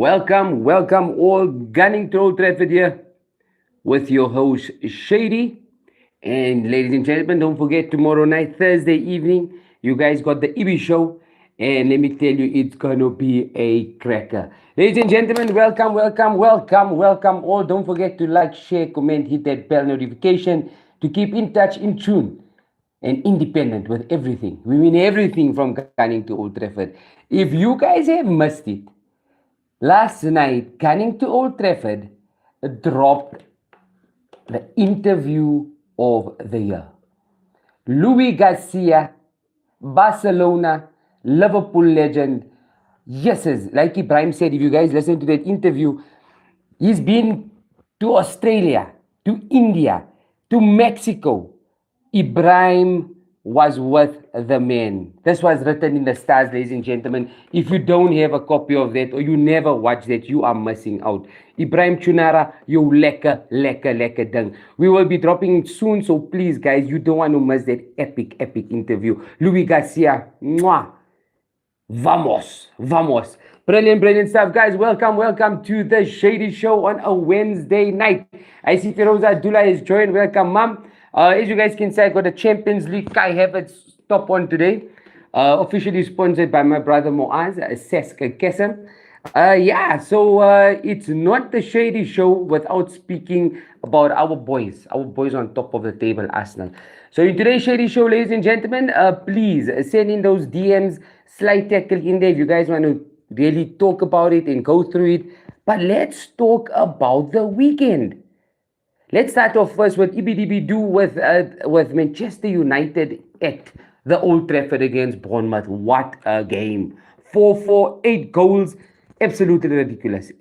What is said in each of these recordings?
Welcome all. Gunning To Old Trafford here with your host Shady. And ladies and gentlemen, don't forget tomorrow night, Thursday evening, you guys got the Ibi show. And let me tell you, it's gonna be a cracker. Ladies and gentlemen, welcome all. Don't forget to like, share, comment, hit that bell notification to keep in touch, in tune, and independent with everything. We mean everything from Gunning to Old Trafford. If you guys have missed it, last night, Gunning to Old Trafford dropped the interview of the year. Louis Garcia, Barcelona, Liverpool legend. Yes, like Ibrahim said, if you guys listen to that interview, he's been to Australia, to India, to Mexico. Ibrahim was with the man. This was written in the stars, ladies and gentlemen. If you don't have a copy of that or you never watch that, you are missing out. Ibrahim Chunara, you lekker ding. We will be dropping it soon, so please, guys, you don't want to miss that epic interview. Louis Garcia, mwah. Vamos. Brilliant stuff, guys. Welcome to the Shady Show on a Wednesday night. I see Firoza Abdullah is joined. Welcome, Mom. As you guys can see, I got the Champions League Kai Havertz top one today. Officially sponsored by my brother Moaz, Seska Kesem. So it's not the Shady Show without speaking about our boys on top of the table, Arsenal. So in today's Shady Show, ladies and gentlemen, please send in those DMs, slide tackle in there if you guys want to really talk about it and go through it. But let's talk about the weekend. Let's start off first with EBDB with Manchester United at the Old Trafford against Bournemouth. What a game. 4-4, 8 goals. Absolutely ridiculous.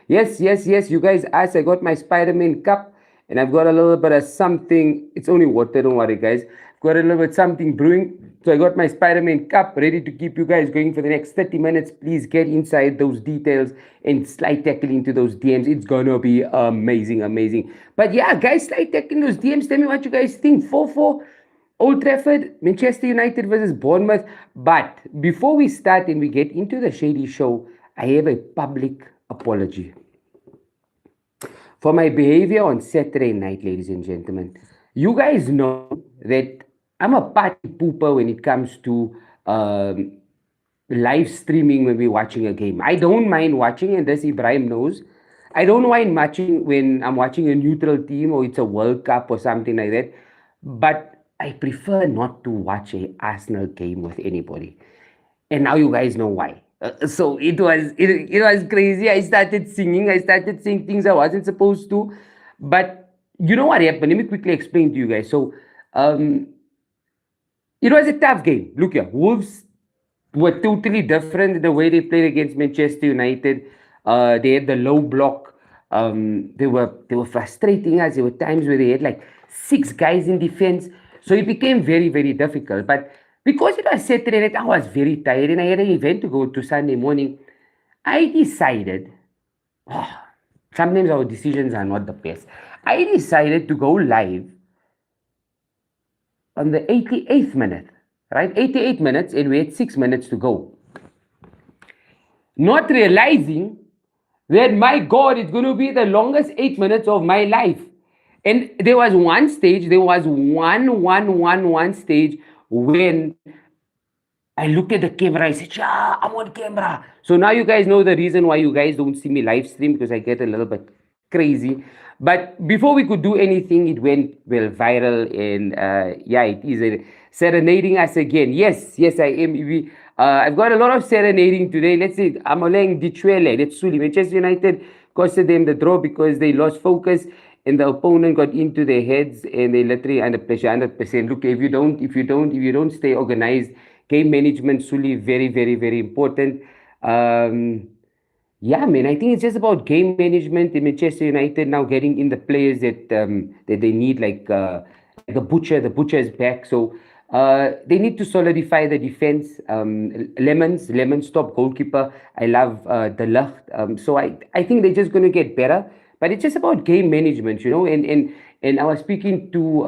Yes. You guys asked, I got my Spider-Man cup and I've got a little bit of something. It's only water, don't worry, guys. I've got a little bit something brewing. So I got my Spider-Man cup ready to keep you guys going for the next 30 minutes. Please get inside those details and slide tackle into those DMs. It's gonna be amazing. But yeah, guys, slide tackle in those DMs. Tell me what you guys think. 4-4, Old Trafford, Manchester United versus Bournemouth. But before we start and we get into the Shady Show, I have a public apology for my behavior on Saturday night, ladies and gentlemen. You guys know that I'm a party pooper when it comes to live streaming when we're watching a game. I don't mind watching, and this Ibrahim knows. I don't mind watching when I'm watching a neutral team or it's a World Cup or something like that. But I prefer not to watch a Arsenal game with anybody. And now you guys know why. So it was crazy. I started saying things I wasn't supposed to. But you know what happened? Let me quickly explain to you guys. So it was a tough game. Look here, Wolves were totally different in the way they played against Manchester United. They had the low block. They were frustrating us. There were times where they had like 6 guys in defense. So it became very difficult. But because it was Saturday night, I was very tired and I had an event to go to Sunday morning. I decided, sometimes our decisions are not the best. I decided to go live on the 88th minute, right? 88 minutes, and we had 6 minutes to go. Not realizing that, my God, it's going to be the longest 8 minutes of my life. And there was one stage, one stage when I looked at the camera, I said, I'm on camera. So now you guys know the reason why you guys don't see me live stream, because I get a little bit crazy. But before we could do anything, it went viral, and it is serenading us again. Yes, I am. I've got a lot of serenading today. Let's see, Amolang Dichuele, that's Suli. Manchester United costed them the draw because they lost focus and the opponent got into their heads and they literally under pressure, 100%. Look, if you don't stay organized, game management, Suli, very important. Yeah, man, I think it's just about game management in Manchester United now getting in the players that they need, like the Butcher. The Butcher is back, so they need to solidify the defense. Lemons top goalkeeper. I love the Lucht. So I think they're just going to get better. But it's just about game management, you know. And I was speaking to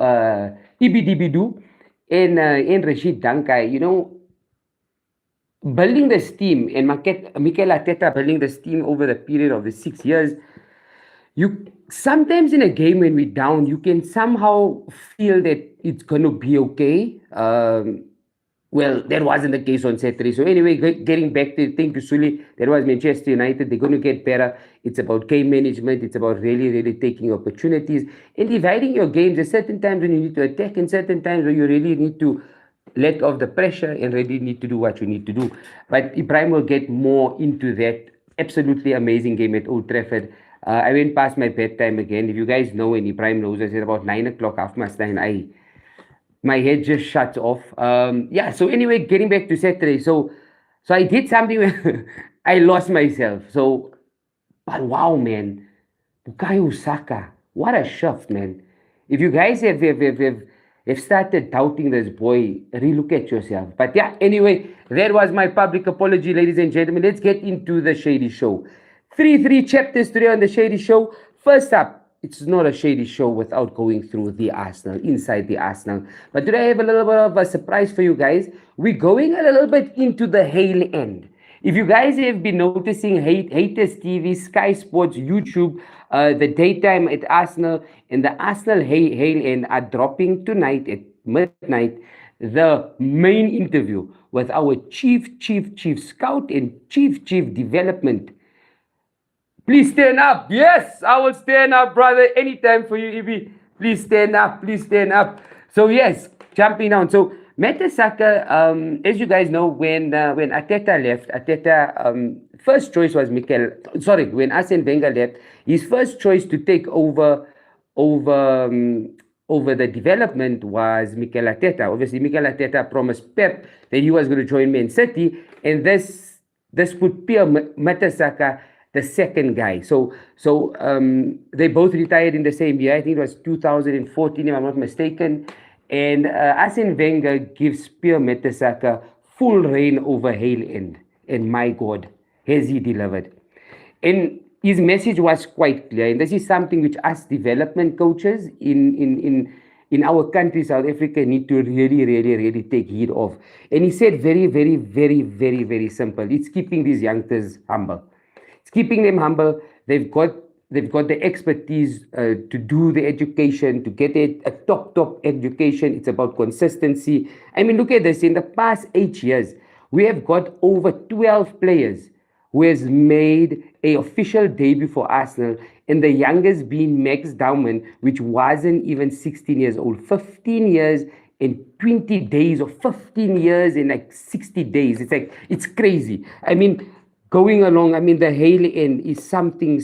Ibidibidu and Rashid Dankai, you know. building this team and Mikel Arteta building this team over the period of the 6 years, you sometimes in a game when we're down, you can somehow feel that it's gonna be okay. Well, that wasn't the case on Saturday. So anyway, getting back to thank you, Sully. That was Manchester United. They're going to get better. It's about game management. It's about really, really taking opportunities and dividing your games. There's certain times when you need to attack and certain times where you really need to let off the pressure and really need to do what you need to do. But Ibrahim will get more into that. Absolutely amazing game at Old Trafford. I went past my bedtime again. If you guys know, and Ibrahim knows, I said about 9 o'clock, 9:30, my head just shuts off. Yeah. So anyway, getting back to Saturday. So I did something where I lost myself. So, but wow, man, Bukayo Saka, what a shift, man. If you guys have started doubting this boy, relook at yourself. But yeah, anyway, that was my public apology, ladies and gentlemen. Let's get into the Shady Show. Three chapters today on the Shady Show. First up, it's not a Shady Show without going through the Arsenal, inside the Arsenal. But today I have a little bit of a surprise for you guys. We're going a little bit into the Hale end. If you guys have been noticing Haters TV, Sky Sports, YouTube, the daytime at Arsenal and the Arsenal Hale end are dropping tonight at midnight the main interview with our chief scout and chief development. Please stand up. Yes, I will stand up, brother. Anytime for you, Ibi. Please stand up. Please stand up. So yes, jumping down. So Mertesacker, as you guys know, when Arteta left, first choice was Mikel. Sorry, when Arsene Wenger left, his first choice to take over the development was Mikel Arteta. Obviously, Mikel Arteta promised Pep that he was going to join Man City, and this put Pierre Mertesacker the second guy. So they both retired in the same year. I think it was 2014, if I'm not mistaken. And Arsene Wenger gives Pierre Mertesacker full reign over Hale End. And my God, has he delivered. And his message was quite clear. And this is something which us development coaches in our country, South Africa, need to really take heed of. And he said very simple. It's keeping these youngsters humble. It's keeping them humble. They've got the expertise to do the education, to get a top education. It's about consistency. I mean, look at this. In the past 8 years, we have got over 12 players who has made an official debut for Arsenal, and the youngest being Max Dauman, which wasn't even 16 years old. 15 years in 20 days, or 15 years in like 60 days. It's crazy. I mean, going along, I mean, the Hale end is something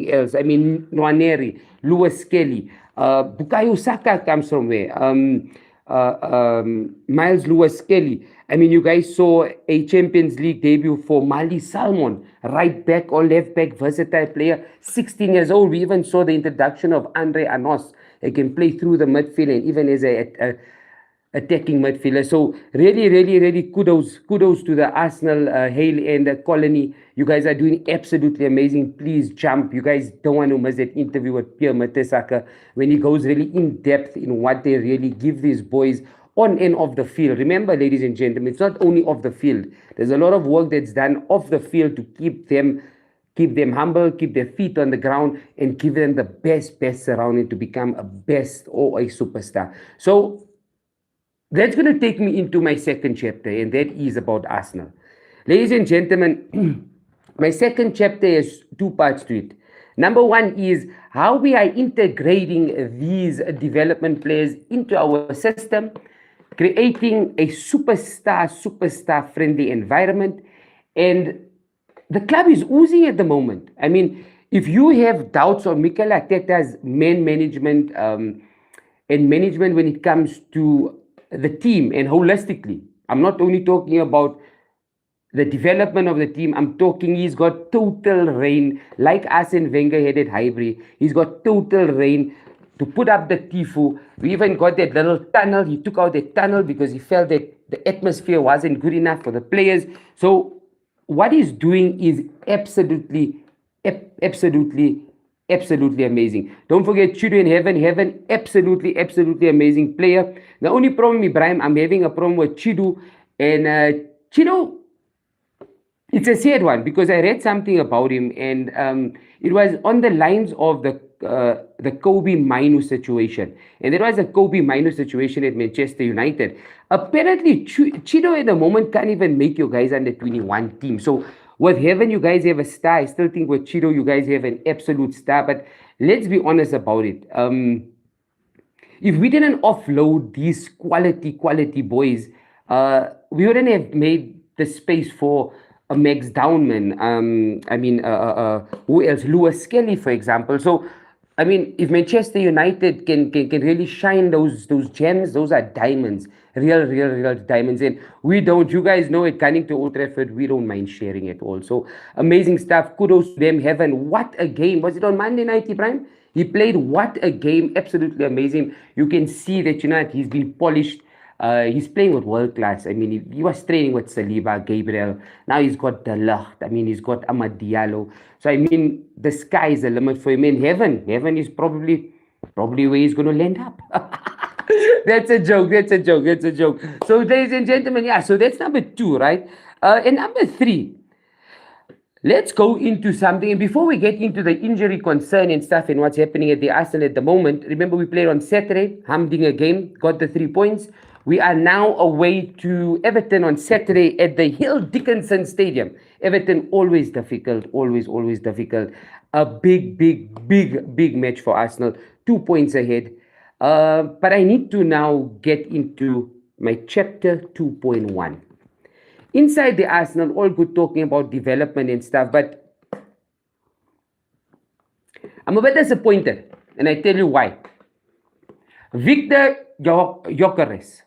else. I mean, Nwaneri, Lewis Kelly, Bukayo Saka comes from where? Miles Lewis Kelly. I mean, you guys saw a Champions League debut for Mali Salmon, right back or left back, versatile player, 16 years old. We even saw the introduction of Andre Anos. He can play through the midfield and even as a attacking midfielder. So really kudos to the Arsenal Hale and the Colony. You guys are doing absolutely amazing. Please jump. You guys don't want to miss that interview with Pierre Mertesacker when he goes really in depth in what they really give these boys on and off the field. Remember, ladies and gentlemen, it's not only off the field. There's a lot of work that's done off the field to keep them humble, keep their feet on the ground, and give them the best surrounding to become a best or a superstar. So that's going to take me into my second chapter, and that is about Arsenal. Ladies and gentlemen, my second chapter has two parts to it. Number one is how we are integrating these development players into our system, creating a superstar friendly environment. And the club is oozing at the moment. I mean, if you have doubts on Mikel Arteta's man management and management when it comes to the team and holistically, I'm not only talking about the development of the team, I'm talking he's got total reign, like Arsene Wenger had at Highbury. He's got total reign to put up the Tifu. We even got that little tunnel. He took out the tunnel because he felt that the atmosphere wasn't good enough for the players. So what he's doing is absolutely amazing. Don't forget Chidu in Heaven, absolutely amazing player. The only problem, Ibrahim, I'm having a problem with Chidu. And Chidu, It's a sad one because I read something about him, and it was on the lines of the Kobe Minu situation, and there was a Kobe Minu situation at Manchester United. Apparently, Chido at the moment can't even make your guys under 21 team. So with Heaven, you guys have a star. I still think with Chido, you guys have an absolute star. But let's be honest about it. If we didn't offload these quality boys, we wouldn't have made the space for a Max Downman. Who else? Lewis Skelly, for example. So, I mean, if Manchester United can really shine those gems, those are diamonds, real diamonds. And we don't. You guys know it. Gunning to Old Trafford, we don't mind sharing it all. So amazing stuff. Kudos to them. Heaven, what a game! Was it on Monday night, Ibrahim? He played what a game, absolutely amazing. You can see that, he's been polished. He's playing with world class. I mean, he was training with Saliba, Gabriel. Now he's got De Ligt. I mean, he's got Amad Diallo. So, I mean, the sky is the limit for him. And heaven is probably where he's going to land up. That's a joke. So, ladies and gentlemen, yeah, so that's number 2, right? And number 3. Let's go into something. And before we get into the injury concern and stuff and what's happening at the Arsenal at the moment, remember we played on Saturday, Hamdinga game, got the 3 points. We are now away to Everton on Saturday at the Hill Dickinson Stadium. Everton, always difficult, always difficult. A big match for Arsenal, 2 points ahead. But I need to now get into my chapter 2.1. Inside the Arsenal, all good talking about development and stuff, but I'm a bit disappointed, and I tell you why. Victor Gyökeres.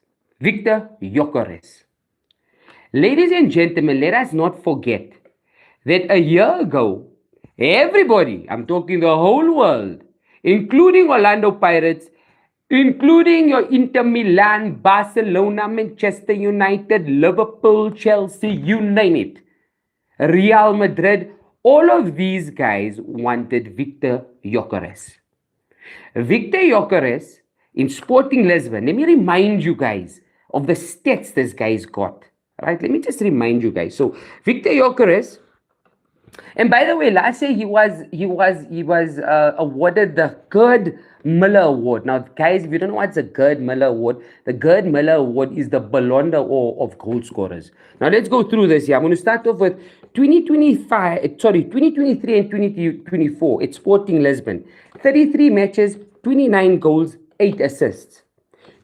Ladies and gentlemen, let us not forget that a year ago, everybody, I'm talking the whole world, including Orlando Pirates, including your Inter Milan, Barcelona, Manchester United, Liverpool, Chelsea, you name it, Real Madrid, all of these guys wanted Victor Gyökeres. Victor Gyökeres in Sporting Lisbon, let me remind you guys of the stats this guy's got. Right? Let me just remind you guys. So Victor Gyökeres, and by the way, last year he was awarded the Gerd Miller Award. Now, guys, if you don't know what's the Gerd Miller Award, the Gerd Miller Award is the Ballon d'Or of goal scorers. Now, let's go through this here. I'm going to start off with 2023 and 2024 at Sporting Lisbon. 33 matches, 29 goals, 8 assists.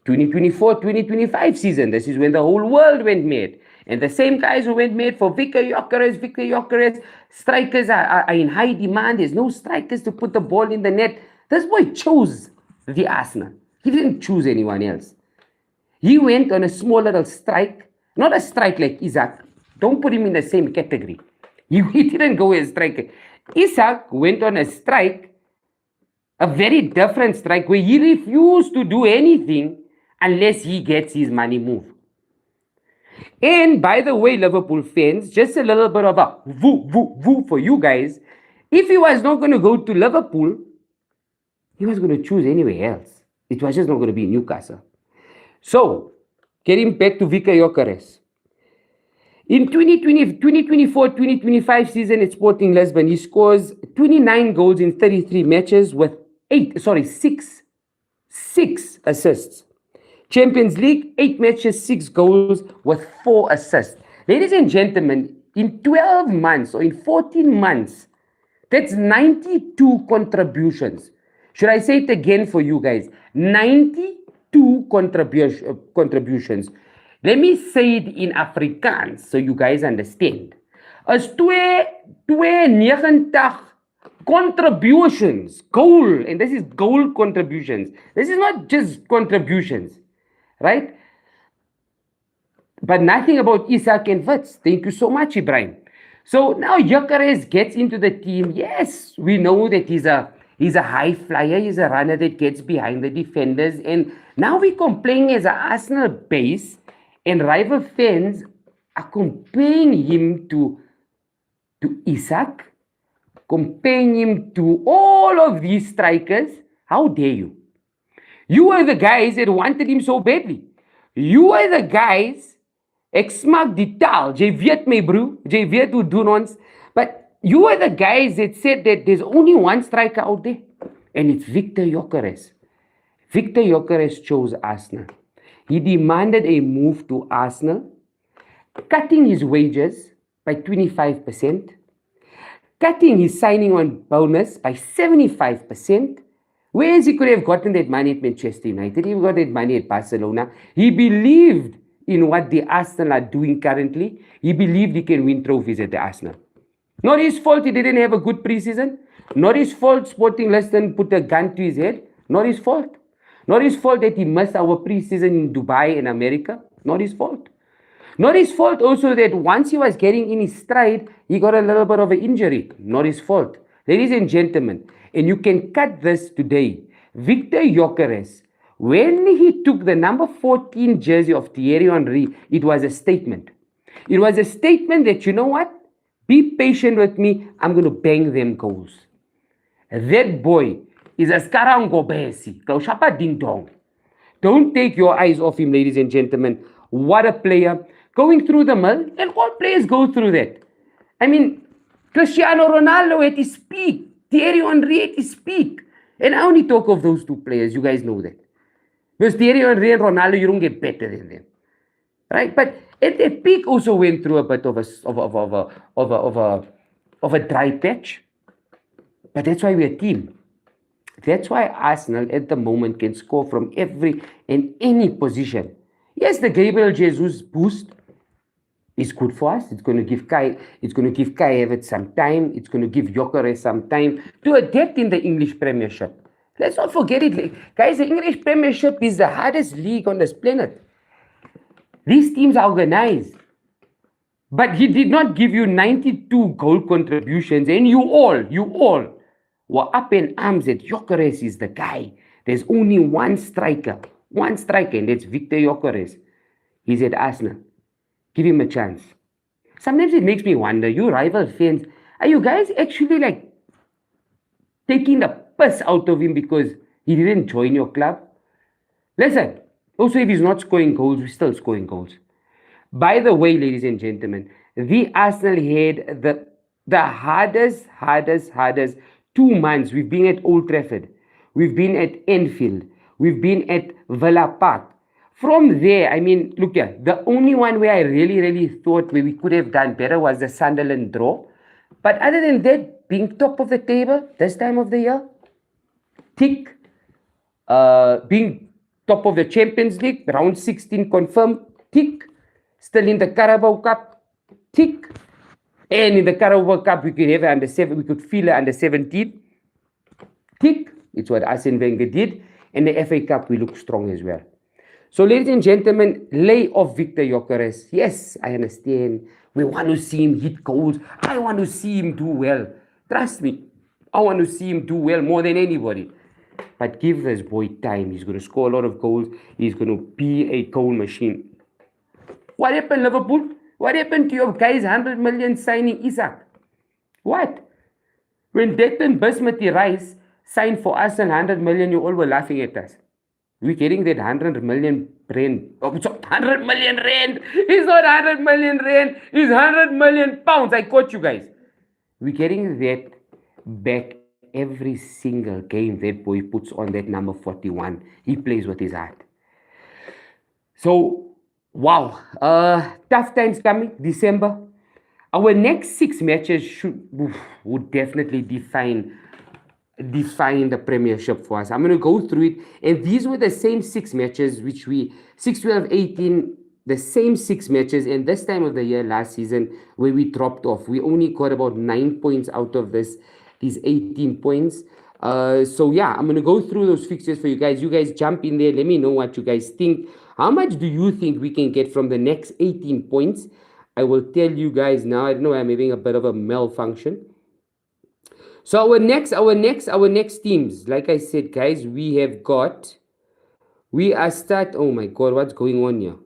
2024-2025 season, this is when the whole world went mad. And the same guys who went mad for Victor Gyökeres, strikers are in high demand. There's no strikers to put the ball in the net. This boy chose the Arsenal. He didn't choose anyone else. He went on a small little strike, not a strike like Isaac. Don't put him in the same category. He didn't go as a striker. Isaac went on a strike, a very different strike, where he refused to do anything unless he gets his money moved. And by the way, Liverpool fans, just a little bit of a woo for you guys. If he was not going to go to Liverpool, he was going to choose anywhere else. It was just not going to be Newcastle. So, getting back to Victor Gyökeres. In 2024-2025 season at Sporting Lisbon, he scores 29 goals in 33 matches with 6 assists. Champions League, 8 matches, 6 goals with 4 assists. Ladies and gentlemen, in 12 months or in 14 months, that's 92 contributions. Should I say it again for you guys? 92 contributions. Let me say it in Afrikaans so you guys understand. As 290 contributions, goal, and this is goal contributions. This is not just contributions. Right? But nothing about Isaac and Wits. Thank you so much, Ibrahim. So now Gyökeres gets into the team. Yes, we know that he's a high flyer. He's a runner that gets behind the defenders. And now we're playing as an Arsenal base, and rival fans are comparing him to Isaac, comparing him to all of these strikers. How dare you? You were the guys that wanted him so badly. You were the guys Ek smaak die taal. Jy weet my bro. Jy weet hoe doen ons. But you are the guys that said that there's only one striker out there. And it's Victor Gyökeres. Victor Gyökeres chose Arsenal. He demanded a move to Arsenal, cutting his wages by 25%, cutting his signing on bonus by 75%, whereas he could have gotten that money at Manchester United, he got that money at Barcelona. He believed in what the Arsenal are doing currently. He believed he can win trophies at the Arsenal. Not his fault he didn't have a good preseason. Not his fault Sporting Lisbon put a gun to his head. Not his fault. Not his fault that he missed our preseason in Dubai and America. Not his fault. Not his fault also that once he was getting in his stride, he got a little bit of an injury. Not his fault. Ladies and gentlemen, and you can cut this today. Victor Gyökeres, when he took the number 14 jersey of Thierry Henry, it was a statement. It was a statement that, you know what? Be patient with me. I'm going to bang them goals. That boy is a skarangobesi. Klaushapa ding dong. Don't take your eyes off him, ladies and gentlemen. What a player. Going through the mill, and all players go through that. I mean, Cristiano Ronaldo at his peak. Thierry Henry at his peak. And I only talk of those two players. You guys know that. Because Thierry Henry and Ronaldo, you don't get better than them. Right? But at their peak also went through a bit of a dry patch. But that's why we're a team. That's why Arsenal at the moment can score from every and any position. Yes, the Gabriel Jesus boost is good for us. It's going to give Kai Havertz some time. It's going to give Gyökeres some time to adapt in the English Premiership. Let's not forget it. Guys, the English Premiership is the hardest league on this planet. These teams are organized. But he did not give you 92 goal contributions, and you all were up in arms that Gyökeres is the guy. There's only one striker, and that's Victor Gyökeres. He's at Arsenal. Give him a chance. Sometimes it makes me wonder, you rival fans, are you guys actually like taking the piss out of him because he didn't join your club? Listen, also if he's not scoring goals, we're still scoring goals. By the way, ladies and gentlemen, the Arsenal had the hardest 2 months. We've been at Old Trafford. We've been at Anfield. We've been at Villa Park. From there, I mean, look here, the only one where I really thought where we could have done better was the Sunderland draw. But other than that, being top of the table this time of the year, tick. Being top of the Champions League, round 16 confirmed, tick. Still in the Carabao Cup, tick. And in the Carabao Cup, we could have under 7, we could feel it under 17, tick. It's what Arsene Wenger did. And the FA Cup, we look strong as well. So, ladies and gentlemen, lay off Victor Gyökeres. Yes, I understand. We want to see him hit goals. I want to see him do well. Trust me, I want to see him do well more than anybody. But give this boy time. He's going to score a lot of goals. He's going to be a goal machine. What happened, Liverpool? What happened to your guys' 100 million signing Isaac? What? When Declan Basmati Rice signed for us and 100 million, you all were laughing at us. We're getting that 100 million rand. Oh, it's 100 million rand. It's not 100 million rand. It's 100 million pounds. I caught you guys. We're getting that back every single game that boy puts on that number 41. He plays with his heart. So, wow. Tough times coming. December. Our next 6 matches would definitely define the Premiership for us. I'm going to go through it. And these were the same 6 matches, which 6, 12, 18, the same 6 matches. And this time of the year, last season, where we dropped off, we only got about 9 points out of these 18 points. So yeah, I'm going to go through those fixtures for you guys. You guys jump in there. Let me know what you guys think. How much do you think we can get from the next 18 points? I will tell you guys now. I don't know, I'm having a bit of a malfunction. So our next teams, like I said, guys, oh my God, what's going on here?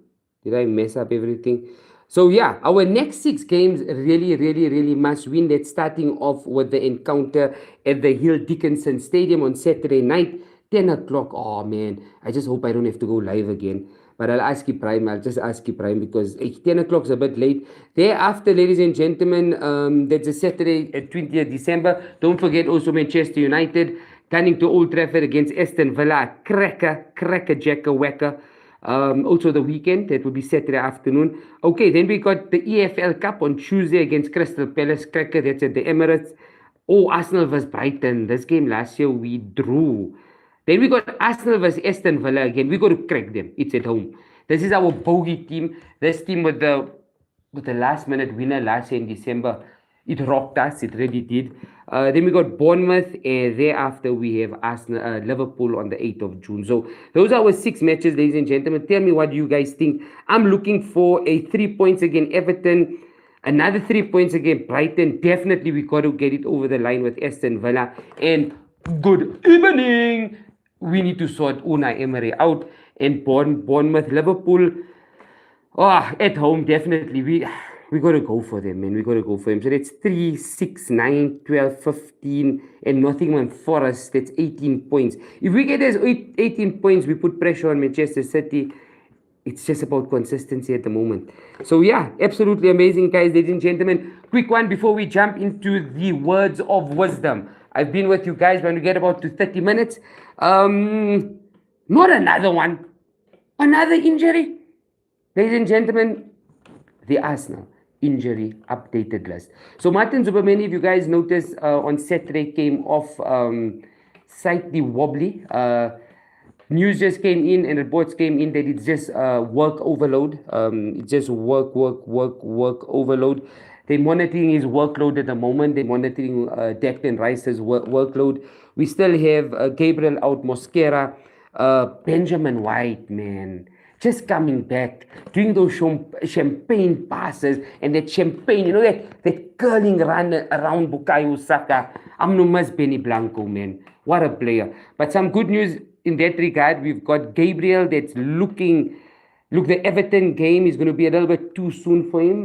Did I mess up everything? So yeah, our next 6 games really must win. That's starting off with the encounter at the Hill Dickinson Stadium on Saturday night, 10 o'clock. Oh man, I just hope I don't have to go live again. But I'll ask Ibrahim. I'll just ask Ibrahim because 10 o'clock's a bit late. Thereafter, ladies and gentlemen, that's a Saturday, 20th December. Don't forget also Manchester United Gunning to Old Trafford against Aston Villa. Cracker, jacker, whacker. Also the weekend, that will be Saturday afternoon. Okay, then we got the EFL Cup on Tuesday against Crystal Palace. Cracker, that's at the Emirates. Oh, Arsenal versus Brighton. This game last year we drew. Then we got Arsenal versus Aston Villa again. We got to crack them. It's at home. This is our bogey team. This team with the last minute winner last year in December. It rocked us. It really did. Then we got Bournemouth. Thereafter, we have Arsenal, Liverpool on the 8th of June. So those are our 6 matches, ladies and gentlemen. Tell me what you guys think. I'm looking for a 3 points against Everton. Another 3 points against Brighton. Definitely, we got to get it over the line with Aston Villa. And good evening. We need to sort Unai Emery out. And Bournemouth, Liverpool. Oh, at home, definitely. We got to go for them, man. We got to go for them. So that's 3, 6, 9, 12, 15, and Nottingham Forest. That's 18 points. If we get those 18 points, we put pressure on Manchester City. It's just about consistency at the moment. So yeah, absolutely amazing, guys, ladies and gentlemen. Quick one before we jump into the words of wisdom. I've been with you guys when we get about to 30 minutes. Not another one. Another injury. Ladies and gentlemen, the Arsenal injury updated list. So Martin Zuba, if you guys noticed, on Saturday came off slightly wobbly. News just came in and reports came in that it's just work overload. It's just work overload. They're monitoring his workload at the moment. They're monitoring Declan Rice's workload. We still have Gabriel out, Mosquera, Benjamin White, man. Just coming back, doing those champagne passes and that champagne, that curling run around Bukayo Saka. I'm no mas Benny Blanco, man. What a player. But some good news in that regard. We've got Gabriel that's looking. Look, the Everton game is going to be a little bit too soon for him.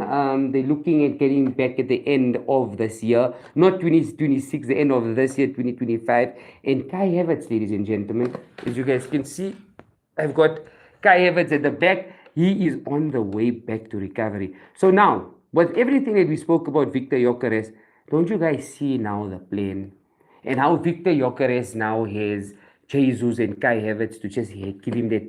They're looking at getting back at the end of this year, not 2026, the end of this year, 2025. And Kai Havertz, ladies and gentlemen, as you guys can see, I've got Kai Havertz at the back. He is on the way back to recovery. So now, with everything that we spoke about Victor Gyökeres, don't you guys see now the plan? And how Victor Gyökeres now has Jesus and Kai Havertz to just give him that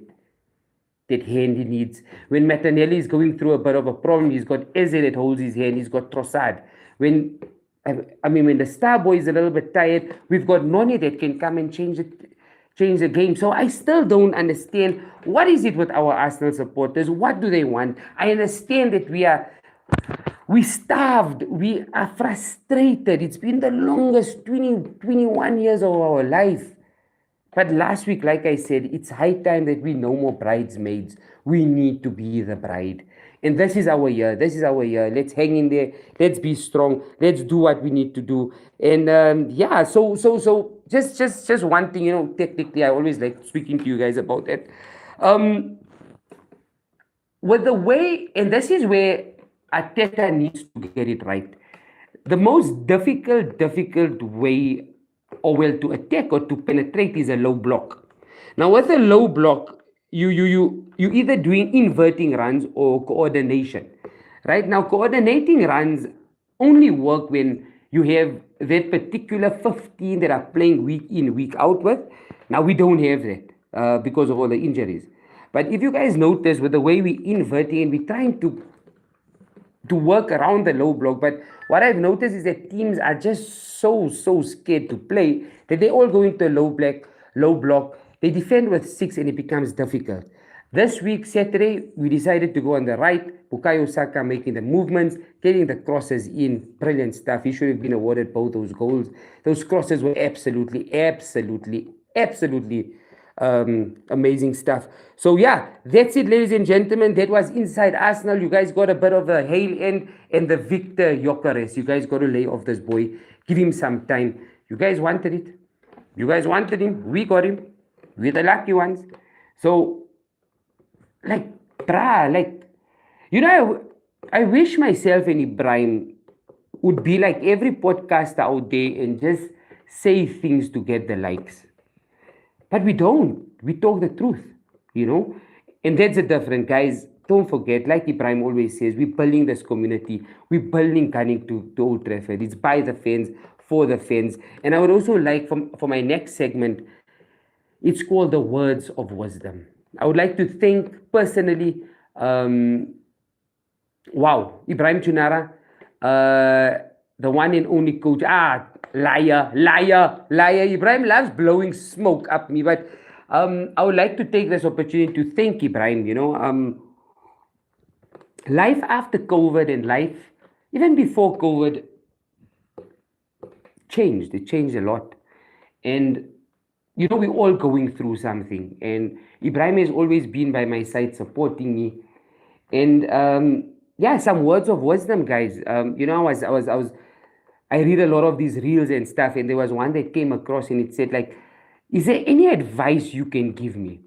hand he needs. When Martinelli is going through a bit of a problem, he's got Eze that holds his hand, he's got Trossard. When the star boy is a little bit tired, we've got Noni that can come and change the game. So I still don't understand what is it with our Arsenal supporters. What do they want? I understand that we starved, we are frustrated. It's been the longest 21 years of our life. But last week, like I said, it's high time that we no more bridesmaids. We need to be the bride. And this is our year. This is our year. Let's hang in there. Let's be strong. Let's do what we need to do. And so just one thing, technically, I always like speaking to you guys about that. With the way, and this is where Arteta needs to get it right. The most difficult way to attack or to penetrate is a low block. Now, with a low block, you either doing inverting runs or coordination. Right now, coordinating runs only work when you have that particular 15 that are playing week in, week out with. Now, we don't have that because of all the injuries. But if you guys notice with the way we inverting and we're trying to work around the low block, but what I've noticed is that teams are just so scared to play that they all go into low block. They defend with 6 and it becomes difficult. This week, Saturday, we decided to go on the right. Bukayo Saka making the movements, getting the crosses in. Brilliant stuff. He should have been awarded both those goals. Those crosses were absolutely amazing stuff. So yeah, that's it, ladies and gentlemen. That was Inside Arsenal. You guys got a bit of the Hale end and the Victor Gyökeres. You guys got to lay off this boy. Give him some time. You guys wanted it. You guys wanted him. We got him. We're the lucky ones. So, I wish myself and Ibrahim would be like every podcaster out there and just say things to get the likes. But we don't. We talk the truth, And that's a different, guys. Don't forget, like Ibrahim always says, we're building this community. We're building Gunning to Old Trafford. It's by the fans, for the fans. And I would also like, for my next segment, it's called the Words of Wisdom. I would like to thank personally, wow, Ibrahim Chunara, the one and only coach. Liar, liar, liar. Ibrahim loves blowing smoke up me, but I would like to take this opportunity to thank Ibrahim. Life after COVID and life, even before COVID, changed. It changed a lot. And, we're all going through something. And Ibrahim has always been by my side supporting me. And, yeah, some words of wisdom, guys. I read a lot of these reels and stuff. And there was one that came across and it said, like, is there any advice you can give me?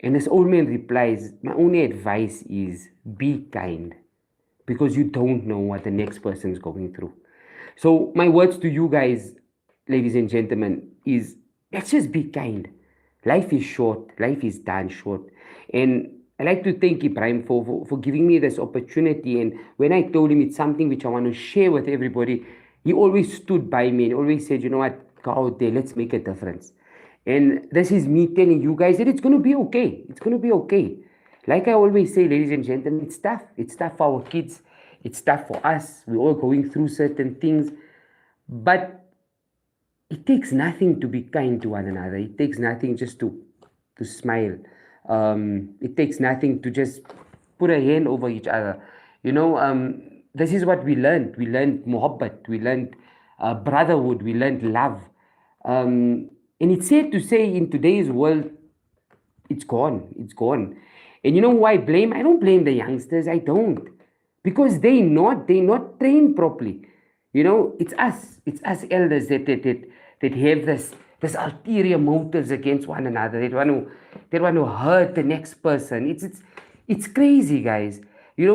And this old man replies, my only advice is be kind, because you don't know what the next person is going through. So my words to you guys, ladies and gentlemen, is let's just be kind. Life is short. Life is done short. And I like to thank Ibrahim for giving me this opportunity. And when I told him it's something which I want to share with everybody, he always stood by me and always said, you know what, go out there, let's make a difference. And this is me telling you guys that it's going to be okay. It's going to be okay. Like I always say, ladies and gentlemen, it's tough. It's tough for our kids. It's tough for us. We're all going through certain things. But it takes nothing to be kind to one another. It takes nothing just to smile. It takes nothing to just put a hand over each other. This is what we learned. We learned muhabbat. We learned brotherhood. We learned love. And it's sad to say in today's world, it's gone. It's gone. And you know who I blame? I don't blame the youngsters. I don't. Because they're not trained properly. It's us. It's us elders that have this ulterior motives against one another. They want to hurt the next person. It's crazy, guys. I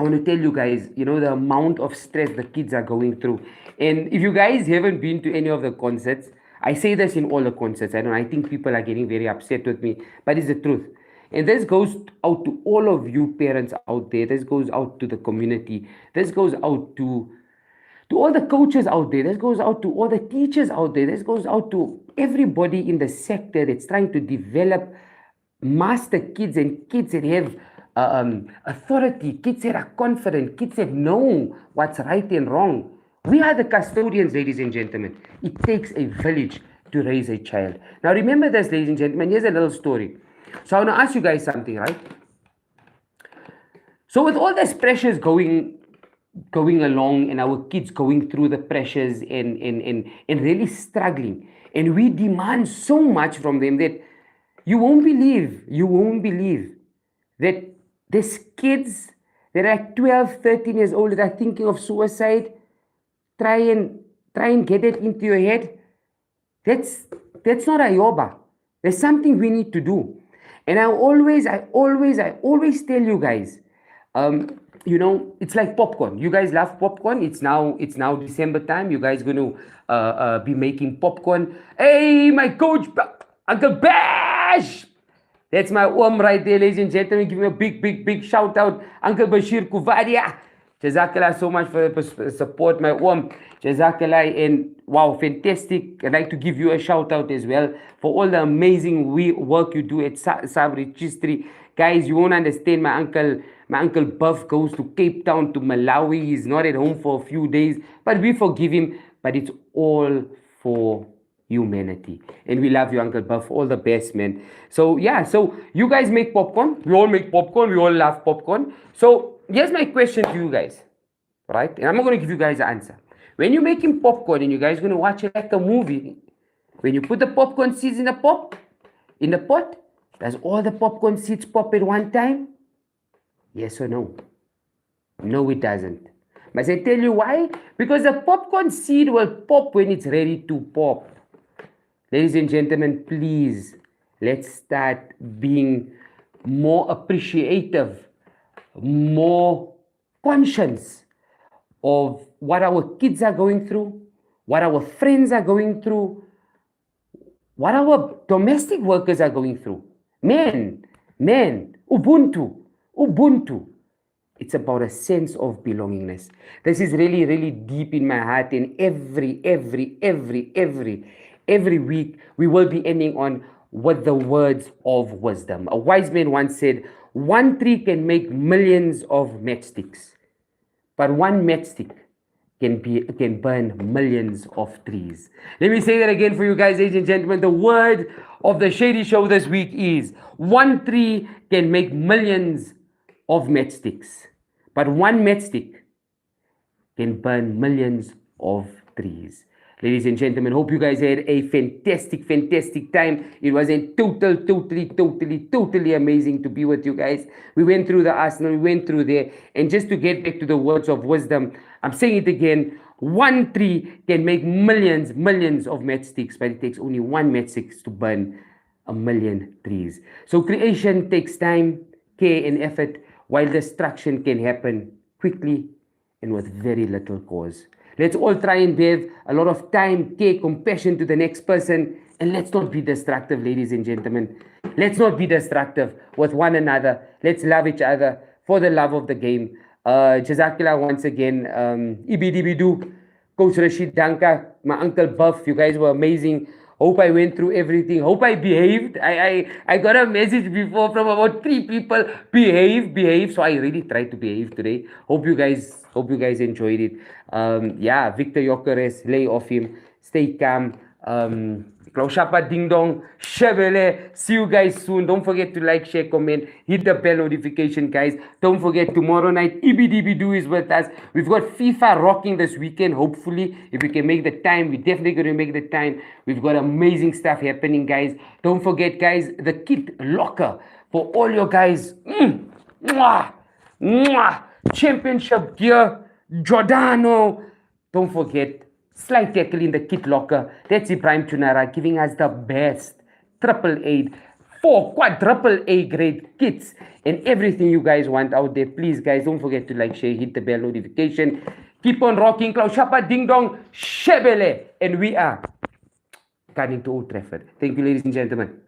want to tell you guys, the amount of stress the kids are going through. And if you guys haven't been to any of the concerts, I say this in all the concerts. I think people are getting very upset with me, but it's the truth. And this goes out to all of you parents out there. This goes out to the community. This goes out to all the coaches out there. This goes out to all the teachers out there. This goes out to everybody in the sector that's trying to develop master kids and kids that have authority, kids that are confident, kids that know what's right and wrong. We are the custodians, ladies and gentlemen. It takes a village to raise a child. Now remember this, ladies and gentlemen. Here's a little story. So I want to ask you guys something, right? So with all this pressures going along and our kids going through the pressures and really struggling, and we demand so much from them that you won't believe that there's kids that are 12, 13 years old that are thinking of suicide. Try and get it into your head. That's not a yoba. There's something we need to do. And I always tell you guys, it's like popcorn. You guys love popcorn. It's now December time. You guys going to be making popcorn. Hey, my coach, Uncle Bash. That's my right there, ladies and gentlemen. Give me a big shout out, Uncle Bashir Kuvadia. Jazakallah so much for the support, my Jazakallah, and wow, fantastic. I'd like to give you a shout out as well for all the amazing work you do at Sabri Chistri. Guys, you won't understand. My uncle Buff goes to Cape Town, to Malawi. He's not at home for a few days, but we forgive him. But it's all for humanity. And we love you, Uncle Buff. All the best, man. So yeah, so you guys make popcorn. We all make popcorn. We all love popcorn. So here's my question to you guys, right? And I'm not going to give you guys the answer. When you're making popcorn and you guys are going to watch it like a movie, when you put the popcorn seeds in the pot, does all the popcorn seeds pop at one time? Yes or no? No, it doesn't. Must I tell you why? Because the popcorn seed will pop when it's ready to pop. Ladies and gentlemen, please, let's start being more appreciative, more conscious of what our kids are going through, what our friends are going through, what our domestic workers are going through. Man, Ubuntu. It's about a sense of belongingness. This is really, really deep in my heart. And every week we will be ending on with the words of wisdom. A wise man once said, one tree can make millions of matchsticks, but one matchstick can burn millions of trees. Let me say that again for you guys, ladies and gentlemen. The word of the Shady Show this week is one tree can make millions of matchsticks, but one matchstick can burn millions of trees. Ladies and gentlemen, hope you guys had a fantastic time. It was a totally amazing to be with you guys. We went through the Arsenal, we went through there. And just to get back to the words of wisdom, I'm saying it again. One tree can make millions of matchsticks, but it takes only one matchstick to burn a million trees. So creation takes time, care, and effort, while destruction can happen quickly and with very little cause. Let's all try and give a lot of time, care, compassion to the next person. And let's not be destructive, ladies and gentlemen. Let's not be destructive with one another. Let's love each other for the love of the game. Jazakallah once again. Ibidibidu, Coach Rashid Danka, my Uncle Buff. You guys were amazing. Hope I went through everything. Hope I behaved. I got a message before from about 3 people. Behave. So I really tried to behave today. Hope you guys enjoyed it. Yeah, Victor Gyökeres, lay off him. Stay calm. Klaushapa Ding Dong, Chevrolet. See you guys soon. Don't forget to like, share, comment, hit the bell notification, guys. Don't forget tomorrow night, EBDB is with us. We've got FIFA rocking this weekend. Hopefully, if we can make the time, we're definitely going to make the time. We've got amazing stuff happening, guys. Don't forget, guys, the kit locker for all your guys. Championship gear, Giordano. Don't forget. Slight tackle in the kit locker. That's Ibrahim Tunara giving us the best AAA, 4 quadruple A grade kits and everything you guys want out there. Please, guys, don't forget to like, share, hit the bell notification. Keep on rocking. Klaushapa Ding Dong, Shebele. And we are Gunning To Old Trafford. Thank you, ladies and gentlemen.